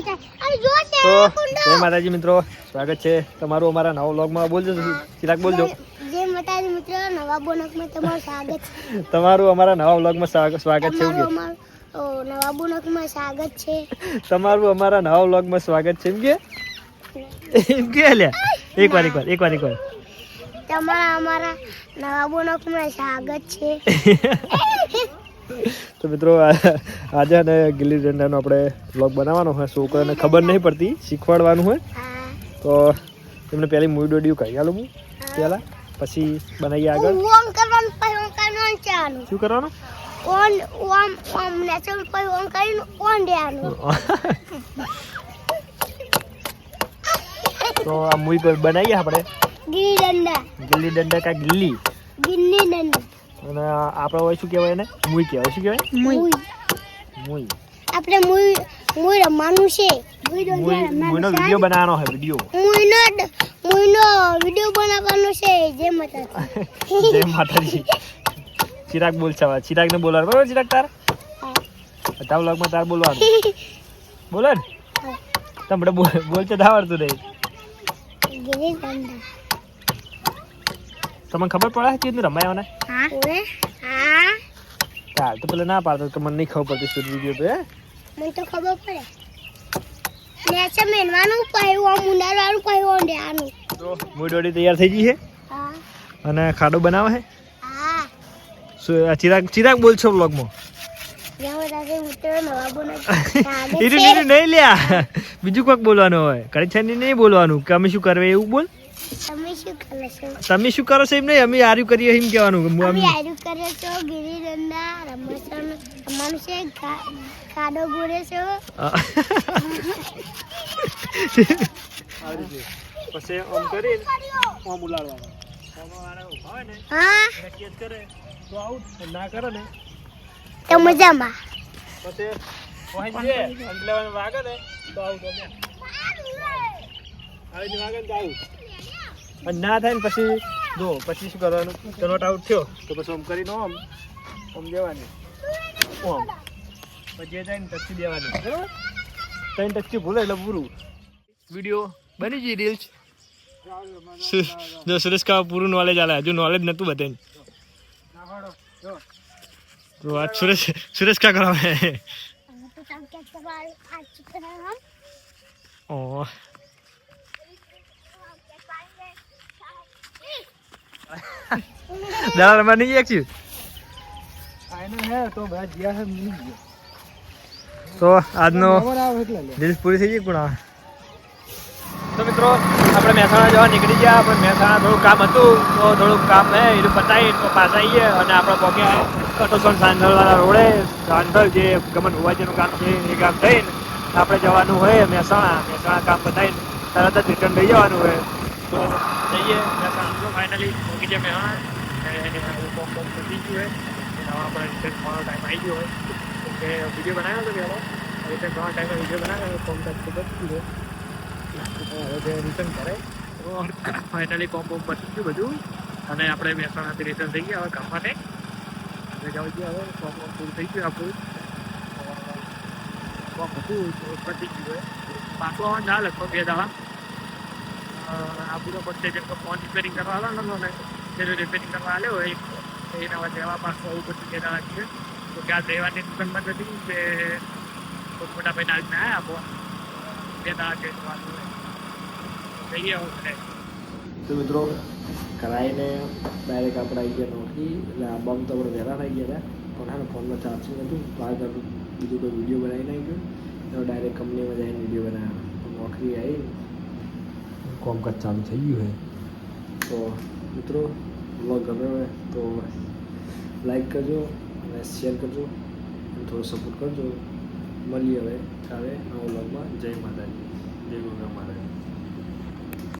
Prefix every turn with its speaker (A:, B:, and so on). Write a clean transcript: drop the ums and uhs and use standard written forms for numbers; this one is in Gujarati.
A: તો જય માતાજી મિત્રો, સ્વાગત છે તમારું અમારા નવા વ્લોગમાં. બોલજો ચિરાગ, બોલજો.
B: જય માતાજી મિત્રો, નવા બોનકમાં તમારું સ્વાગત છે.
A: તમારું અમારા નવા વ્લોગમાં સ્વાગત છે.
B: નવા બોનકમાં સ્વાગત છે.
A: તમારું અમારા નવા વ્લોગમાં સ્વાગત છે. એમ કે લ્યા એકવાર
B: તમારા અમારા નવા બોનકમાં સ્વાગત છે.
A: તો મિત્રો આજે ને ગિલ્લી ડંડાનો આપણે વ્લોગ બનાવવાનો હોય. છોકરાને ખબર નહીં પડતી, શીખવાડવાનું હોય. તો એમને પહેલી મૂવી ડોડિયું કહી આલું હું પહેલાં, પછી બનાવીએ આગળ. શું કરવાનું? તો આ મૂવી બનાવીએ આપણે ગિલ્લી ડંડા કા ગિલ્લી
B: દંડા.
A: અને આપણે હોય શું કહેવાય એને? મૂવી કહેવાય. શું કહેવાય? મૂવી.
B: આપણે મૂવી રમવાનું છે.
A: મૂવીનો વિડીયો બનાવવાનો હોય.
B: મૂવીનો વિડીયો બનાવવાનો છે. જય માતાજી.
A: જય માતાજી. ચિરાગ બોલ છે. ચિરાગને બોલવાનું બરાબર? ચિરાગ તાર તાર વ્લોગમાં તાર બોલવાનું. બોલે ને તમને બોલતે જ આવડતું નહીં. તમને ખબર પડે છે રમાય ને? ચાલ તો પેલા ના પાડતો તો મને નહીં ખબર પડતી શું વિડીયો તો.
B: મને તો ખબર પડે. મેચે મેનવાનું પાયું, આ મુંડાવાનું પાયું દેવાનું.
A: તો મૂવી ડોડી તૈયાર થઈ ગઈ છે. અને ખાડો બનાવે છે. ચિરાગ બોલ છો વ્લોગમાં. નહીં લ્યા, બીજું કોઈક બોલવાનું હોય. કડી નહીં બોલવાનું કે અમે શું કરવે એવું બોલ. તમે શું કરો છો એમ નહીં, અમે આર્યું કરીએ એમ કહેવાનું.
B: અમે આર્યું કરે છો, ગિલ્લી ડંડા રમવાનું છે, ખાડો ગોળે છો.
A: પછી ઓમ કરીને ઓમ ઉલાડવાનું.
B: હા
A: કરે તો આવું, ના કરે ને
B: તો મજામાં.
A: પછી વાગે ને તો આવું. આવી વાગે તો આવું. અને ના થાય ને પછી જો પછી શું કરવાનું? નોટ આઉટ થયો તો પછી ઓમ કરીને ઓમ જવાની. ઓમ પછી જે થાય ને ટચી દેવાની. બરાબર? ત્રણ ટચી ભૂલે એટલે પૂરું. વિડીયો બની ગઈ રીલ્સ. જો સુરેશ કા પૂરું નોલેજ આલે, હજુ નોલેજ નતું બધાને. તો આજ સુરેશ કા કરાવે? ઓ દાડા રમવા નહીં એક તો આજનો રીલ્સ પૂરી થઈ ગઈ. પણ તો મિત્રો આપણે મહેસાણા જવા નીકળી ગયા, પણ મહેસાણા થોડું કામ હતું તો થોડુંક કામ હે એનું પતાવી તો પાછા આવીએ. અને આપણે પહોંચ્યા કટોસણ સાંધળવાળા રોડે. સાંધળ જે ગમન હોવાજીનું કામ છે એ કામ થઈને આપણે જવાનું હોય મહેસાણા કામ પતાવીને તરત જ રિટર્ન થઈ જવાનું હોય. તો જઈએ મહેસાણા. ફાઇનલી પહોંચી ગયા મહેસાણા. કોમ પતી ગયું હોય, આપણે રિટર્ન ઘણો ટાઈમ આવી ગયો હોય. કે વિડીયો બનાવ્યો હતો પહેલો, રિટર્ન ઘણા ટાઈમે વિડીયો બનાવ્યો. કોમ પતી ગયું હવે રિટર્ન કરે. ફાઇનલી કોમ પતી ગયું બધું. અને આપણે મહેસાણાથી રિટર્ન થઈ ગયા હવે કામ માટે. હવે જવું જોઈએ. હવે કોમ પૂરું થઈ ગયું આપણું. કોમ હતું પતી ગયું હોય. પાછું આવવાનું ના લગભગ 2 દાડા. આ પૂરો પડશે જેમ કે ફોન રિપેરિંગ કરવા આવવાનો ને જેનું રિપેરિંગ કરવા આવ્યો હોય એના જવા પાછું આવું બધું 2 દાડા છે. તો ક્યાં રહેવાની દુકાન બંધ હતી કે મોટા ભાઈને આવીને આવ્યા ફોન 2 દાડા જવાનું હોય જઈએ હવે. તો મિત્રો કરાવીને ડાયરેક્ટ આપણે આવી ગયા નોકરી. એટલે આ બમ તો આપણે વહેલા થઈ ગયા હતા, પણ હા ફોનમાં ચાર્જિંગ હતું તો આગળ બીજું કોઈ વિડીયો બનાવી નાખ્યો. તો ડાયરેક્ટ કંપનીમાં જઈને વિડીયો બનાવ્યો. નોકરી આવી કોમકાજ ચાલુ થઈ ગયું હોય. તો મિત્રો વ્લોગ ગમે હોય તો લાઈક કરજો અને શેર કરજો અને થોડો સપોર્ટ કરજો. મળીએ હવે નવા વ્લોગમાં. જય માતાજી, જય ગુરુ મહારાજ.